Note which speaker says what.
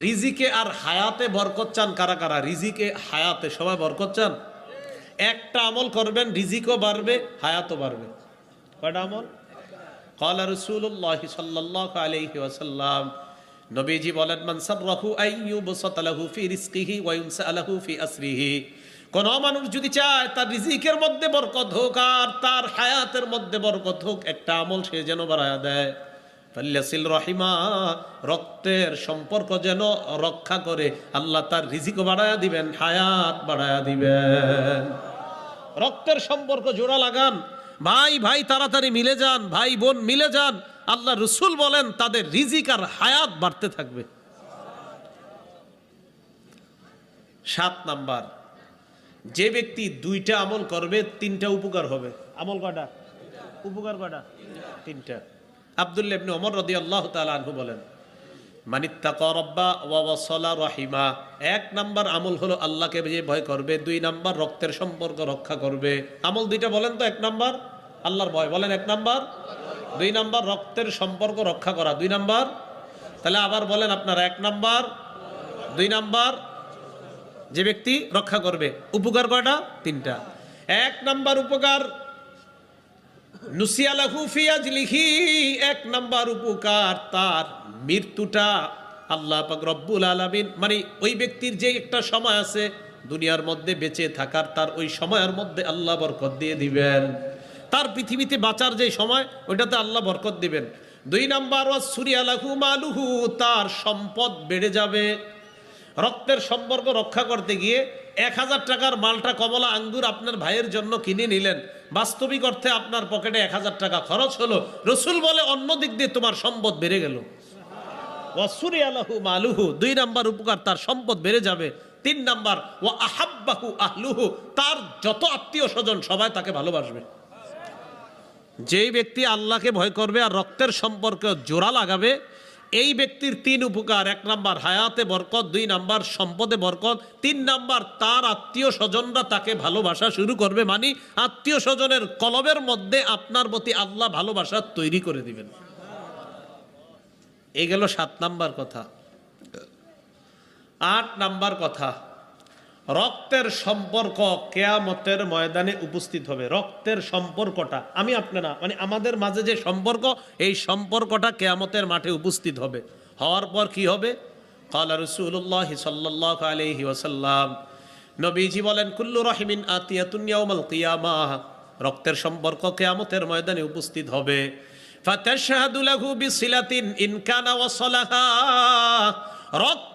Speaker 1: রিজিকে আর হায়াতে বরকত চান কারা কারা? রিজিকে হায়াতে সবাই বরকত চান। একটা আমল করবেন, রিজিকও বাড়বে, হায়াতও বাড়বে। কয়টা আমল? ক্বালা রাসূলুল্লাহ সাল্লাল্লাহু আলাইহি ওয়াসাল্লাম, নবীজি বলেন, মান সাররাহু আইয়ুবসাতা লাহু ফি রিজকিহি ওয়া ইউনসা লাহু ফি আসরিহি। কোন মানুষ যদি চায় তার রিজিকের মধ্যে বরকত হোক আর তার হায়াতের মধ্যে বরকত হোক, একটা আমল সে যেন বাড়ায়া দেয়। ফাল্যাসিল রহিমা, রক্তের সম্পর্ক যেন রক্ষা করে, আল্লাহ তার রিজিকও বাড়ায়া দিবেন, হায়াত বাড়ায়া দিবেন। রক্তের সম্পর্ক জোড়া লাগান, ভাই ভাই তাড়াতাড়ি মিলে যান, ভাই বোন মিলে যান। আল্লাহ রসুল বলেন তাদের রিজিক আর হায়াত বাড়তে থাকবে। 7 নাম্বার, যে ব্যক্তি 2টা আমল করবে 3টা উপকার হবে। আমল কয়টা? উপকার কয়টা? 3টা। আব্দুল্লাহ ইবনে ওমর রাদিয়াল্লাহু তাআলা আনহু বলেন, মানিত্তাকা রাব্বা ওয়া ওয়াসালা রাহিমা। 1 নাম্বার আমল হলো আল্লাহকে যে ভয় করবে, 2 নাম্বার রক্তের সম্পর্ক রক্ষা করবে। আমল 2টা বলেন তো। 1 নাম্বার আল্লাহর ভয়, বলেন 1 নাম্বার। 2 নাম্বার রক্তের সম্পর্ক রক্ষা করা, 2 নাম্বার। তাহলে আবার বলেন আপনারা, 1 নাম্বার, 2 নাম্বার যে ব্যক্তি রক্ষা করবে। উপকার কয়টা? 3টা। 1 নাম্বার উপকার, নুসিয়া লাহু ফি আজলিহি। 1 নাম্বার উপকার, তার মৃত্যুটা আল্লাহ পাক রব্বুল আলামিন, মানে ওই ব্যক্তির যে একটা সময় আছে দুনিয়ার মধ্যে বেঁচে থাকার, তার ওই সময়ের মধ্যে আল্লাহ বরকত দিয়ে দিবেন। তার পৃথিবীতে বাঁচার যে সময়, ওইটাতে আল্লাহ বরকত দিবেন। 2 নাম্বার, ওয়াসুরিয়া লাহু মালুহু, তার সম্পদ বেড়ে যাবে। রক্তের সম্পর্ক রক্ষা করতে গিয়ে 1000 টাকার মালটা, কমলা আঙ্গুর আপনার ভাইয়ের জন্য কিনে নিলেন, বাস্তবিক অর্থে আপনার পকেটে 1000 টাকা খরচ হলো। রসুল বলে অন্য দিক দিয়ে তোমার সম্পদ বেড়ে গেল। ওয়াসুরিয়া লাহু মালুহু, 2 নাম্বার উপকার, তার সম্পদ বেড়ে যাবে। 3 নাম্বার, ওয়া আহাব্বাহু আহলুহু, তার যত আত্মীয় স্বজন সবাই তাকে ভালোবাসবে। যেই ব্যক্তি আল্লাহকে ভয় করবে আর রক্তের সম্পর্ক জোড়া লাগাবে, এই ব্যক্তির 3 উপকার। 1 নাম্বার হায়াতে বরকত, 2 নাম্বার সম্পদে বরকত, 3 নাম্বার তার আত্মীয় স্বজনরা তাকে ভালোবাসা শুরু করবে। মানে আত্মীয় স্বজনের কলবের মধ্যে আপনার প্রতি আল্লাহ ভালোবাসা তৈরি করে দিবেন। এই গেল 7 নাম্বার কথা। 8 নাম্বার কথা, রক্তের সম্পর্ক কিয়ামতের ময়দানে উপস্থিত হবে। রক্তের সম্পর্কটা, আমি আপনি না, মানে আমাদের মাঝে যে সম্পর্ক, এই সম্পর্কটা কিয়ামতের মাঠে উপস্থিত হবে। হওয়ার পর কি হবে? ক্বালা রাসূলুল্লাহ সাল্লাল্লাহু আলাইহি ওয়াসাল্লাম, নবীজি বলেন, কুল্লু রাহিমিন আতিয়াতুন ইয়াউমাল কিয়ামাহ, রক্তের সম্পর্ক কিয়ামতের ময়দানে উপস্থিত হবে। ফাতাশহাদু লাহু বিসিলাতিন ইন কানা ওয়াসালাহা,